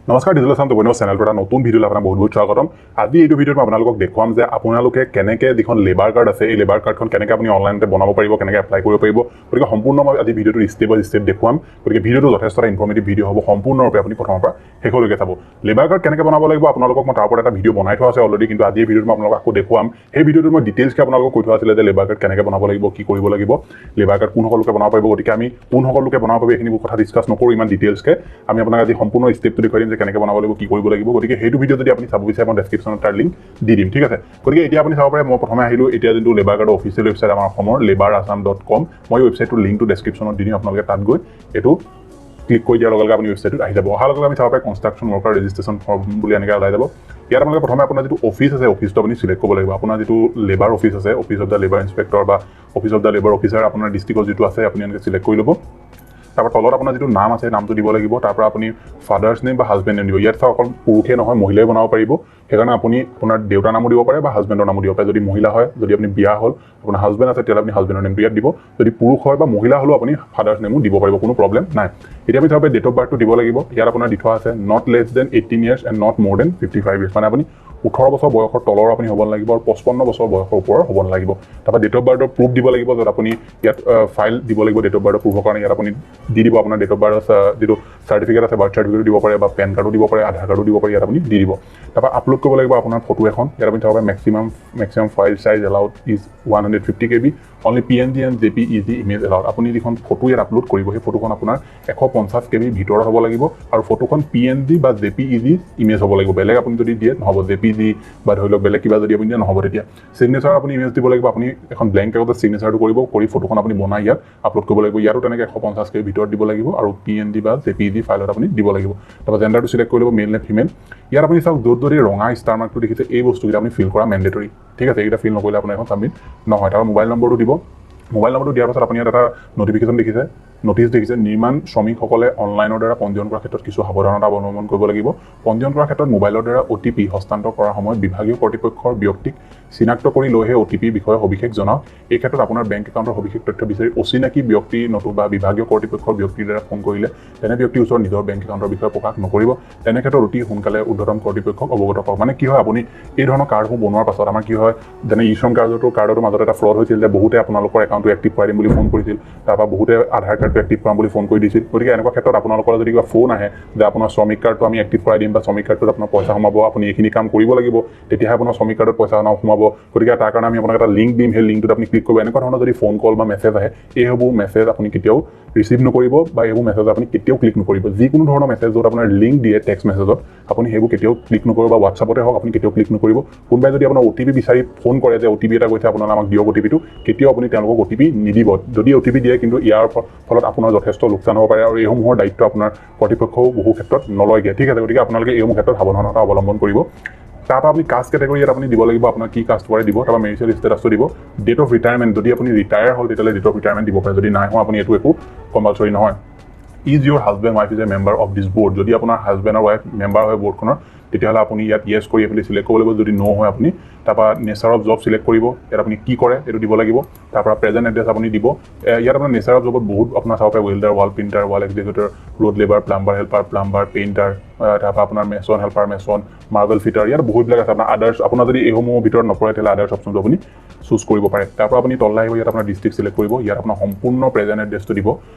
নমস্কাৰ ডিজিটেল আসাম টুবনৰ চেনেলটোৰ এটা নতুন ভিডিঅ'লৈ আপোনাক বহুত স্বাগতম। আজি এই ভিডিঅ'ত মই আপোনালোকক দেখুৱাম যে আপোনালোকে কেনেকৈ যিখন লেবাৰ কাৰ্ড আছে এই লেবাৰ কাৰ্ডখন কেনেকৈ আপুনি অনলাইনতে বনাব পাৰিব, কেনেকৈ এপ্লাই কৰিব পাৰিব। গতিকে সম্পূৰ্ণ মই আজি ভিডিঅ'টো ষ্টেপ বাই ষ্টেপ দেখুৱাম। গতিকে ভিডিঅ'টো যথেষ্ট এটা ইনফৰ্মেটিভ ভিডিঅ' হ'ব, সম্পূৰ্ণৰূপে আপুনি প্ৰথমৰ পৰা শেষলৈকে চাব। লেবাৰ কাৰ্ড কেনেকৈ বনাব লাগিব আপোনালোকক মই তাৰ ওপৰত এটা ভিডিঅ' বনাই থোৱা আছে অলৰেডি, কিন্তু আজি এই ভিডিঅ'টো মই আপোনালোকক আকৌ দেখুৱাম। সেই ভিডিঅ'টো মই ডিটেইলছকৈ আপোনালোকক কৈ থোৱা আছিলে যে লেবাৰ কাৰ্ড কেনেকৈ বনাব লাগিব, কি কৰিব লাগিব, লেবাৰ কাৰ্ড কোন সকলোকে বনাব পাৰিব। গতিকে আমি কোন সকলোকে বনাব পাৰিব এইখিনি কথা ডিছকাছ নকৰোঁ ইমান ডিটেইলছকৈ। আমি আপোনাক আজি সম্পূৰ্ণ ষ্টেপটো দেখুৱাই দিম যে কেনেকৈ বনাব লাগিব, কি কৰিব লাগিব। গতিকে সেইটো ভিডিঅ' যদি আপুনি চাব বিচাৰে মই ডেছক্ৰিপশ্যনত তাৰ লিংক দি দিম, ঠিক আছে। গতিকে এতিয়া আপুনি চাব পাৰে মই প্ৰথমে আহিলোঁ এতিয়া যোনটো লেবাৰ কাৰ্ডৰ অফিচিয়েল ৱেবছাইট আমাৰ অসমৰ labarassam.com, মই ৱেবছাইটটোৰ লিংকটো ডেছক্ৰিপশ্যনত দি দিম। আপোনালোকে তাত গৈ এইটো ক্লিক কৰি দিয়াৰ লগে লগে আপুনি ৱেবছাইটত আহি যাব। অহাৰ লগে লগে আমি চাব পাৰে কনষ্ট্ৰাকশ্যন ৱৰ্কাৰ ৰেজিষ্ট্ৰেশ্যন ফৰ্ম বুলি এনেকৈ ওলাই যাব। ইয়াত আপোনালোকে প্ৰথমে আপোনাৰ যিটো অফিচ আছে অফিচটো আপুনি চিলেক্ট কৰিব লাগিব। আপোনাৰ যিটো লেবাৰ অফিচ আছে, office of the labour inspector বা office of the labour officer আপোনাৰ ডিষ্ট্ৰিক্টত যিটো আছে আপুনি এনেকৈ চিলেক্ট কৰি ল'ব। তাৰপৰা তলত আপোনাৰ যিটো নাম আছে নামটো দিব লাগিব। তাৰপৰা আপুনি ফাদাৰ্ছ নেম বা হাজবেণ্ড নেম দিব। ইয়াত চাওক অকল পুৰুষে নহয় মহিলাই বনাব পাৰিব, সেইকাৰণে আপুনি আপোনাৰ দেউতাৰ নামো দিব পাৰে বা হাজবেণ্ডৰ নামো দিব পাৰে। যদি মহিলা হয়, যদি আপুনি বিয়া হ'ল, আপোনাৰ হাজবেণ্ড আছে, তেতিয়াহ'লে আপুনি হাজবেণ্ডৰ নেমটো ইয়াত দিব। যদি পুৰুষ হয় বা মহিলা হ'লেও আপুনি ফাদাৰ্ছ নেমো দিব পাৰিব, কোনো প্ৰব্লেম নাই। এতিয়া আমি চাব ডেট অফ বাৰ্থটো দিব লাগিব। ইয়াত আপোনাৰ দি থোৱা আছে not less than 18 years and not more than 55 years, মানে আপুনি 18 বছৰ বয়সৰ তলৰ আপুনি হ'ব নালাগিব আৰু 55 বছৰ বয়সৰ ওপৰৰ হ'ব নালাগিব। তাৰপৰা ডেট অফ বাৰ্থৰ প্ৰুফ দিব লাগিব, য'ত আপুনি ইয়াত ফাইল দিব লাগিব ডেট অফ বাৰ্থৰ প্ৰুফৰ কাৰণে। ইয়াত আপুনি দি দিব আপোনাৰ ডেট অফ বাৰ্থ যিটো চাৰ্টিফিকেট আছে, বাৰ্থ চাৰ্টিফিকেটো দিব পাৰে বা পেন কাৰ্ডো দিব পাৰে, আধাৰ কাৰ্ডো দিব পাৰে, ইয়াত আপুনি দি দিব। তাৰপৰা আপলোড কৰিব লাগিব আপোনাৰ ফটো এখন। ইয়াত আপুনি চাব পাৰে maximum file size allowed is 150 KB, only PNG and JPEG image allowed. আপুনি যিখন ফটো ইয়াত আপলোড কৰিব সেই ফটোখন আপোনাৰ 150 KB ভিতৰত হ'ব লাগিব আৰু ফটোখন PNG বা JPEG ইমেজ হ'ব লাগিব। বেলেগ আপুনি যদি দিয়ে নহ'ব, JPEG বা ধৰি লওক বেলেগ কিবা যদি আপুনি দিয়ে নহ'ব। তেতিয়া চিগনেচাৰ আপুনি ইমেজ দিব লাগিব। আপুনি এখন ব্লেংক কাগজত চিগনেচাৰটো কৰিব, কৰি ফটোখন আপুনি বনাই ইয়াত আপলোড কৰিব লাগিব। ইয়াতো তেনেকৈ 150 KB ভিতৰত দিব লাগিব আৰু PNG বা JPEG ফাইলত আপুনি দিব লাগিব। তাৰপৰা জেণ্ডাৰটো চিলেক্ট কৰি ল'ব, মেল নে ফিমেল। ইয়াত আপুনি চাওক য'ত যদি ৰঙা ষ্টাৰ মাৰ্কটো দেখিছে এই বস্তুকেইটা আপুনি ফিল কৰা মেণ্ডেটৰী, ঠিক আছে। এইকেইটা ফিল নকৰিলে আপোনাৰ এখন ছাবমিট নহয়। তাৰপৰা মোবাইল নম্বৰটো দিব। মোবাইল নম্বৰটো দিয়াৰ পাছত আপুনি ইয়াত এটা নটিফিকেশ্যন দেখিছে, নটিচ দেখিছে, নিৰ্মাণ শ্ৰমিকসকলে অনলাইনৰ দ্বাৰা পঞ্জীয়ন কৰাৰ ক্ষেত্ৰত কিছু সাৱধানতা অৱলম্বন কৰিব লাগিব। পঞ্জীয়ন কৰাৰ ক্ষেত্ৰত মোবাইলৰ দ্বাৰা OTP হস্তান্তৰ কৰাৰ সময়ত বিভাগীয় কৰ্তৃপক্ষৰ ব্যক্তিক চিনাক্ত কৰি লৈহে OTP বিষয়ে সবিশেষ জনাওক। এই ক্ষেত্ৰত আপোনাৰ বেংক একাউণ্টৰ সবিশেষ তথ্য বিচাৰি অচিনাকি ব্যক্তি নতুবা বিভাগীয় কৰ্তৃপক্ষৰ ব্যক্তিৰ দ্বাৰা ফোন কৰিলে তেনে ব্যক্তিৰ ওচৰত নিজৰ বেংক একাউণ্টৰ বিষয়ে প্ৰকাশ নকৰিব। তেনে ক্ষেত্ৰত অতি সোনকালে ঊৰ্ধ্বতম কৰ্তৃপক্ষক অৱগত কৰক। মানে কি হয়, আপুনি এই ধৰণৰ কাৰ্ডসমূহ বনোৱাৰ পাছত আমাৰ কি হয়, যেনে ই শ্ৰম কাৰ্ডৰ মাজত এটা ফ্ৰড হৈছিল যে বহুতে আপোনালোকৰ একাউণ্টটো এক্টিভ কৰাই দিম বুলি ফোন কৰিছিল, তাৰপৰা বহুতে আধাৰ কাৰ্ডটো এক্টিভ কৰাম বুলি ফোন কৰি দিছিল। গতিকে এনেকুৱা ক্ষেত্ৰত আপোনালোকৰ যদি কিবা ফোন আহে যে আপোনাৰ শ্ৰমিক কাৰ্ডটো আমি এক্টিভ কৰাই দিম বা শ্ৰমিক কাৰ্ডটোত আপোনাৰ পইচা সোমাব, আপুনি এইখিনি কাম কৰিব লাগিব, তেতিয়াহে আপোনাৰ শ্ৰমিক কাৰ্ডত পইচা সোমাব। গতিকে তাৰ কাৰণে আমি আপোনাক এটা লিংক দিম, সেই লিংকটোত আপুনি ক্লিক কৰিব। এনেকুৱা ধৰণৰ যদি ফোন কল বা মেছেজ আহে, এইবোৰ মেছেজ আপুনি কেতিয়াও ৰিচিভ নকৰিব বা এইবোৰ মেছেজ আপুনি কেতিয়াও ক্লিক নকৰিব। যিকোনো ধৰণৰ মেছেজ য'ত আপোনাৰ লিংক দিয়ে টেক্সট মেছেজত, আপুনি সেইবোৰ কেতিয়াও ক্লিক নকৰিব বা হোৱাটছআপতে হওক আপুনি কেতিয়াও ক্লিক নকৰিব। কোনোবাই যদি আপোনাৰ OTP বিচাৰি ফোন কৰে যে OTP এটা গৈছে আপোনাক আমাক দিয়ক OTPটো, কেতিয়াও আপুনি তেওঁলোকক OTP নিদিব। যদি OTP দিয়ে কিন্তু ইয়াৰ ফলত আপোনাৰ যথেষ্ট লোকচান হ'ব পাৰে আৰু এইসমূহৰ দায়িত্ব আপোনাৰ কৰ্তৃপক্ষও বহু ক্ষেত্ৰত নলয়গে, ঠিক আছে। গতিকে আপোনালোকে এইসমূহ ক্ষেত্ৰত সাৱধানতা অৱলম্বন কৰিব। তাৰপৰা আপুনি কাষ্ট কেটেগৰী ইয়াত আপুনি দিব লাগিব, আপোনাৰ কি কাষ্ট কৰে দিব। তাৰপৰা মেৰিটেল ষ্টেটাছটো দিব। ডেট অফ ৰিটায়াৰমেণ্ট, যদি আপুনি ৰিটায়াৰ হ'ল তেতিয়াহ'লে ডেট অফ ৰিটায়াৰমেণ্ট দিব পাৰে, যদি নাই হোৱা আপুনি এইটো একো কম্পালচৰি নহয়। Is Euro husband wife is a member of this board, যদি আপোনাৰ হাজবেণ্ড আৰু ৱাইফ মেম্বাৰ হয় বৰ্ডখনৰ তেতিয়াহ'লে আপুনি ইয়াত য়েছ কৰি আপুনি চিলেক্ট কৰিব লাগিব। যদি ন হয় আপুনি তাৰপৰা নেচাৰ অফ জব চিলেক্ট কৰিব, ইয়াত আপুনি কি কৰে এইটো দিব লাগিব। তাৰপৰা প্ৰেজেণ্ট এড্ৰেছ আপুনি দিব। ইয়াত আপোনাৰ নেচাৰ অফ জবত বহুত আপোনাৰ চাব পাৰে, welder, wall printer, wall executor, road labour, plumber helper, plumber, painter, তাৰপৰা আপোনাৰ mason helper, mason, marble fitter, ইয়াত বহুতবিলাক আছে। আপোনাৰ আদাৰ্ছ, আপোনাৰ যদি এইসমূহৰ ভিতৰত নপৰে তেতিয়াহ'লে আদাৰ্ছ অপশ্যনটো আপুনি চুজ কৰিব পাৰে। তাৰপৰা আপুনি তললৈ আহিব, ইয়াত আপোনাৰ ডিষ্ট্ৰিক্ট চিলেক্ট কৰিব। ইয়াত আপোনাৰ সম্পূৰ্ণ প্ৰেজেণ্ট এড্ৰেছটো দিব।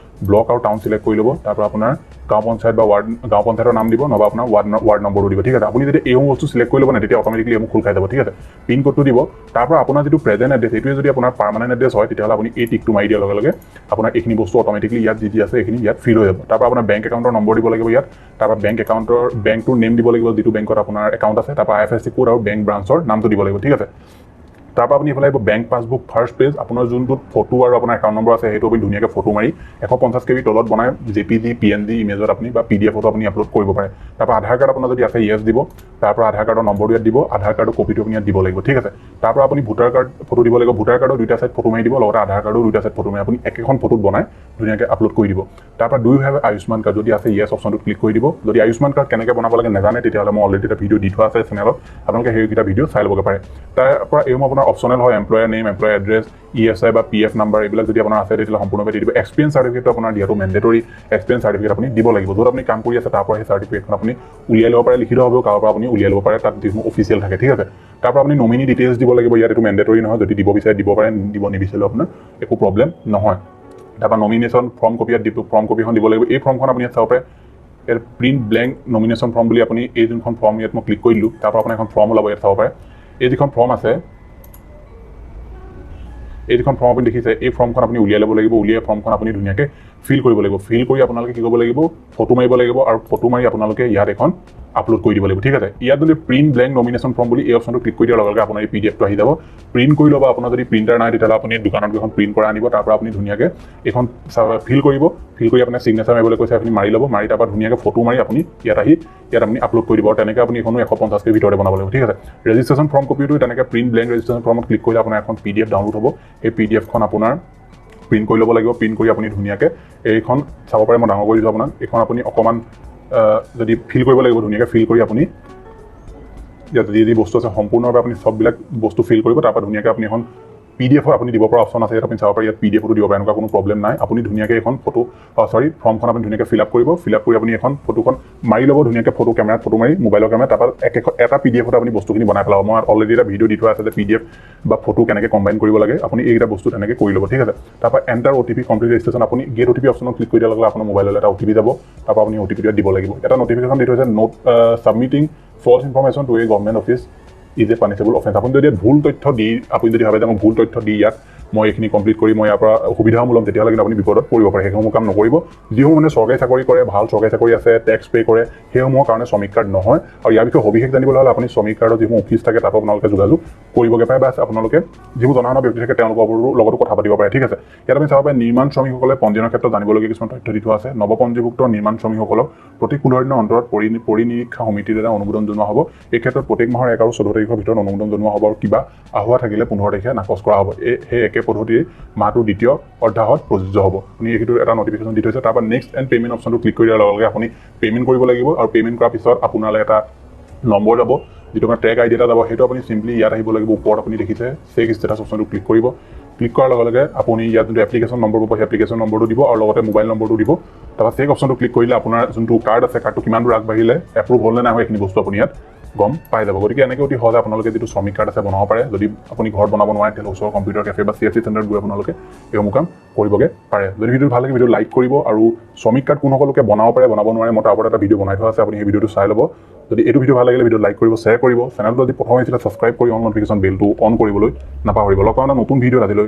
ব্লক আৰু টাউন চিলেক্ট কৰি ল'ব। তাৰপৰা আপোনাৰ গাঁও পঞ্চায়ত বা গাঁও পঞ্চায়তৰ নাম দিব, নহবা আপোনাৰ ৱাৰ্ড নম্বৰটো দিব, ঠিক আছে। আপুনি যদি এইসমূহ বস্তু চিলেক্ট কৰি ল'ব নাই তেতিয়া অট'মেটিকলি এইসমূহ খোল খাই যাব, ঠিক আছে। পিন ক'ডটো দিব। তাৰপৰা আপোনাৰ যিটো প্ৰেজেণ্ট এড্ৰেছ এইটোৱে যদি আপোনাৰ পাৰ্মানেণ্ট এড্ৰেছ হয় তেতিয়াহ'লে আপুনি এই টিকটো মাৰি দিয়াৰ লগে লগে আপোনাৰ এইখিনি বস্তু অট'মেটিকলি ইয়াত যি আছে এইখিনি ইয়াত ফিল হৈ যাব। তাৰপৰা আপোনাৰ বেংক একাউণ্টৰ নম্বৰ দিব লাগিব ইয়াত। তাৰপৰা বেংকটোৰ নেম দিব লাগিব, যিটো বেংকত আপোনাৰ একাউণ্ট আছে। তাৰপৰা IFSC কোড আৰু বেংক ব্ৰাঞ্চৰ নামটো দিব লাগিব, ঠিক আছে। তাৰপৰা আপুনি এইফালে আহিব বেংক পাছবুক ফাৰ্ষ্ট পেজ, আপোনাৰ যোনটোত ফটো আৰু আপোনাৰ একাউণ্ট নম্বৰ আছে সেইটো আপুনি ধুনীয়াকৈ ফটো মাৰি 150 KB তলত বনাই JPG PNG ইমেজত আপুনি বা PDF ফটো আপুনি আপলোড কৰিব পাৰে। তাৰপৰা আধাৰ কাৰ্ড আপোনাৰ যদি আছে য়েছ দিব। তাৰপৰা আধাৰ কাৰ্ডৰ নম্বৰটো ইয়াত দিব, আধাৰ কাৰ্ডৰ কপিটো আপুনি ইয়াত দিব লাগিব, ঠিক আছে। তাৰপৰা আপুনি ভোটাৰ কাৰ্ড ফটো দিব লাগিব। ভোটাৰ কাৰ্ডৰ দুইটা চাইড ফটো মাৰি দিব, লগতে আধাৰ কাৰ্ডৰ দুইটা চাইড ফটো মাৰি আপুনি একেখন ফটোত বনাই ধুনীয়াকৈ আপলোড কৰি দিব। তাৰপৰা do you have Ayushman card, যদি আছে য়েছ অপশ্যনটোত ক্লিক কৰি দিব। যদি আয়ুষ্মান কাৰ্ড কেনেকৈ বনাব লাগে নাজানে তেতিয়াহ'লে মই অলৰেডি এটা ভিডিঅ' দি থোৱা আছে চেনেলত, আপোনালোকে সেইকেইটা ভিডিঅ' চাই ল'ব পাৰে। তাৰপৰা এইসমূহ আপোনাৰ অপশ্যনেল হয় এমপ্লয়াৰ নেম এমপ্লয়াৰ এড্ৰেছ ESI বা PF নাম্বাৰ এইবিলাক যদি আপোনাৰ আছে তেতিয়াহ'লে সম্পূৰ্ণভাৱে দি দিব এক্সপিৰিয়েঞ্চ চাৰ্টিফিকেটটো আপোনাৰ দিয়াটো মেণ্ডেটৰী এক্সপিৰিয়েঞ্চ চাৰ্টিফিকেট আপুনি দিব লাগিব য'ত আপুনি কাম কৰি আছে তাৰ পৰা সেই চাৰ্টিফিকেটখন আপুনি উলিয়াই ল'ব পাৰে লিখিত হ'ব কাৰোবাৰ পৰা আপুনি উলিয়াই ল'ব পাৰে তাত যিসমূহ অফিচিয়েল থাকে ঠিক আছে তাৰ পৰা আপুনি নমিনি ডিটেইলছ দিব লাগিব ইয়াত এইটো মেণ্ডেটৰী নহয় যদি দিব বিচাৰে দিব পাৰে দিব নিবিচাৰিলেও আপোনাৰ একো প্ৰব্লেম নহয় তাৰপৰা নমিনেশ্যন ফৰ্ম কপি ইয়াত দিব ফৰ্ম কপিখন দিব লাগিব এই ফৰ্মখন আপুনি ইয়াত চাব পাৰে ইয়াত প্ৰিণ্ট ব্লেংক নমিনেশ্যন ফৰ্ম বুলি আপুনি এই যোনখন ফৰ্ম ইয়াত মই ক্লিক কৰি দিলোঁ তাৰ পৰা আপোনাৰ এখন ফৰ্ম ওলাব ইয়াত চাব পাৰে এই যিখন ফৰ্ম আছে এই যিখন ফৰ্ম আপুনি দেখিছে এই ফৰ্মখন আপুনি উলিয়াই ল'ব লাগিব উলিয়াই ফৰ্মখন আপুনি ধুনীয়াকৈ ফিল কৰিব লাগিব ফিল কৰি আপোনালোকে কি কৰিব লাগিব ফটো মাৰিব লাগিব আৰু ফটো মাৰি আপোনালোকে ইয়াত এখন আপলোড কৰি দিব লাগিব ঠিক আছে ইয়াত যদি প্ৰিণ্ট ব্লেংক নমিনেশ্যন ফৰ্ম বুলি এই অপশ্যনটো ক্লিক কৰি দিয়াৰ লগে লগে আপোনাৰ এই PDF টো আহি যাব প্ৰিণ্ট কৰি ল'ব আপোনাৰ যদি প্ৰিণ্টাৰ নাই তেতিয়াহ'লে আপুনি দোকানত এখন প্ৰিণ্ট কৰা আনিব তাৰ পৰা আপুনি ধুনীয়াকৈ এখন ফিল কৰিব ফিল কৰি আপোনাৰ চিগনেচাৰ মাৰিবলৈ কৈছে আপুনি মাৰি ল'ব মাৰি তাৰ পৰা ধুনীয়াকৈ ফটো মাৰি আপুনি ইয়াত আহি ইয়াত আপুনি আপলোড কৰি দিব আৰু তেনেকৈ আপুনি এখনো 150 কে ভিতৰতে বনাব লাগিব ঠিক আছে ৰেজিষ্ট্ৰেশ্যন ফৰ্ম কপিটো তেনেকৈ প্ৰিণ্ট ব্লেংক ৰেজিষ্ট্ৰেশ্যন ফৰ্মত ক্লিক কৰিলে আপোনাৰ এখন PDF ডাউনলোড হ'ব এই PDFখন আপোনাৰ প্ৰিণ্ট কৰি ল'ব লাগিব প্ৰিণ্ট কৰি আপুনি ধুনীয়াকৈ এইখন চাব পাৰে মই ডাঙৰ কৰি দিছোঁ আপোনাক এইখন আপুনি অকণমান যদি ফিল কৰিব লাগিব ধুনীয়াকৈ ফিল কৰি আপুনি ইয়াত যি বস্তু আছে সম্পূৰ্ণভাৱে আপুনি সববিলাক বস্তু ফিল কৰিব তাৰ পৰা ধুনীয়াকৈ আপুনি এখন PDF আপুনি দিব পৰা অপশ্যন আছে ইয়াত আপুনি চাব পাৰে ইয়াত PDF টো দিব পাৰে এনেকুৱা কোনো প্ৰব্লেম নাই আপুনি ধুনীয়াকৈ এখন ফটো ফৰ্মখন আপুনি ধুনীয়াকৈ ফিল আপ কৰিব ফিল আপ কৰি আপুনি এখন ফটোখন মাৰি ল'ব ধুনীয়াকৈ ফটো কেমেৰাত ফটো মাৰি মোবাইলৰ কেমেৰা তাৰপৰা এটা PDF আপুনি বস্তুখিনি বনাই পেলাব মই অলৰেডি এটা ভিডিঅ' দি থোৱা আছে যে PDF বা ফটো কেনেকৈ কম্বাইন কৰিব লাগে আপুনি এইকেইটা বস্তু তেনেকৈ কৰি ল'ব ঠিক আছে তাৰপৰা এণ্টাৰ OTP কমপ্লিট ৰেজিষ্ট্ৰেশ্যন আপুনি গেট OTP অপশ্যনত ক্লিক কৰি দিয়াৰ লগে আপোনাৰ মোবাইললৈ এটা OTP যাব তাৰপৰা আপুনি OTP দিব লাগিব এটা নটিফিকেশ্যন দি থৈছে not submitting false information to a government office is a punishable offence আপুনি যদি ভুল তথ্য দি আপুনি যদি ভাবে যে মই ভুল তথ্য দি ইয়াত মই এইখিনি কমপ্লিট কৰি মই ইয়াৰ পৰা সুবিধাসমূহ ল'ম তেতিয়াহ'লে কিন্তু আপুনি বিপদত পৰিব পাৰে সেইসমূহ কাম নকৰিব যিসমূহ মানে চৰকাৰী চাকৰি কৰে ভাল চৰকাৰী চাকৰি আছে টেক্স পে' কৰে সেইসমূহৰ কাৰণে শ্ৰমিক কাৰ্ড নহয় আৰু ইয়াৰ বিষয়ে সবিশেষ জানিবলৈ হ'লে আপুনি শ্ৰমিক কাৰ্ডৰ যিসমূহ অফিচ থাকে তাতো আপোনালোকে যোগাযোগ কৰিবগৈ পাৰে বা আপোনালোকে যিবোৰ জনা শুনা ব্যক্তি থাকে তেওঁলোকৰ লগতো কথা পাতিব পাৰে ঠিক আছে ইয়াত আপুনি চাব পাৰে নিৰ্মাণ শ্ৰমিকসকলে পঞ্জীয়নৰ ক্ষেত্ৰত জানিবলগীয়া কিছুমান তথ্য দি থোৱা আছে নৱপঞ্জীভুক্ত নিৰ্মাণ শ্ৰমিকসকলক প্ৰতি 15 দিনৰ অন্তৰত পৰিনিৰীক্ষা সমিতিৰ দ্বাৰা অনুমোদন জনোৱা হ'ব এই ক্ষেত্ৰত প্ৰত্যেক মাহৰ 1 আৰু 14 তাৰিখৰ ভিতৰত অনুমোদন জনোৱা হ'ব আৰু কিবা আহুৱা থাকিলে 15 তাৰিখে নাকচ কৰা হ'ব সেই একে পদ্ধতিৰে মাহটোৰ দ্বিতীয় অৰ্ধাহত প্ৰযোজ্য হ'ব আপুনি এইটো এটা নটিফিকেশ্যন দি থৈছে তাৰপৰা নেক্সট এণ্ড পে'মেণ্ট অপশ্যনটো ক্লিক কৰি দিয়াৰ লগে লগে আপুনি পে'মেণ্ট কৰিব লাগিব আৰু পে'মেণ্ট কৰাৰ পিছত আপোনালৈ এটা নম্বৰ যাব যিটো আপোনাৰ ট্ৰেক ID এটা যাব সেইটো আপুনি চিম্পলি ইয়াত আহিব লাগিব ওপৰত আপুনি দেখিছে চেক ষ্টেটাছ অপশ্যনটো ক্লিক কৰিব ক্লিক কৰাৰ লগে লগে আপুনি ইয়াত যোনটো এপ্লিকেশ্যন নম্বৰ পাব সেই এপ্লিকেশ্যন নম্বৰটো দিব আৰু লগতে মোবাইল নম্বৰটো দিব তাৰপৰা চেক অপশ্যনটো ক্লিক কৰিলে আপোনাৰ যোনটো কাৰ্ড আছে কাৰ্ডটো কিমান দূৰ আগবাঢ়িলে এপ্ৰুভ হ'ল নে নাই এইখিনি বস্তু আপুনি ইয়াত গম পাই যাব গতিকে এনেকৈ অতি সহজে আপোনালোকে যিটো শ্ৰমিক কাৰ্ড আছে বনাব পাৰে যদি আপুনি ঘৰত বনাব নোৱাৰে তেতিয়াহ'লে ওচৰৰ কম্পিউটাৰ কেফে বা CSC চেণ্টাৰত গৈ আপোনালোকে এইসমূহ কাম কৰিবগৈ পাৰে যদি ভিডিঅ'টো ভাল লাগে ভিডিঅ' লাইক কৰিব আৰু শ্ৰমিক কাৰ্ড কোনসকলোকে বনাব পাৰে বনাব নোৱাৰে মই তাৰ ওপৰত এটা ভিডিঅ' বনাই থোৱা আছে আপুনি সেই ভিডিঅ'টো চাই ল'ব যদি এইটো ভিডিঅ' ভাল লাগিলে ভিডিঅ' লাইক কৰিব শ্বেয়াৰ কৰিব চেনেলটো যদি প্ৰথম আহিছিলে ছাবস্ক্ৰাইব কৰি অন নটিফিকেশ্যন বেলটো অন কৰিবলৈ নাপাহৰিব লগ পাম এটা নতুন ভিডিঅ' আজিলৈ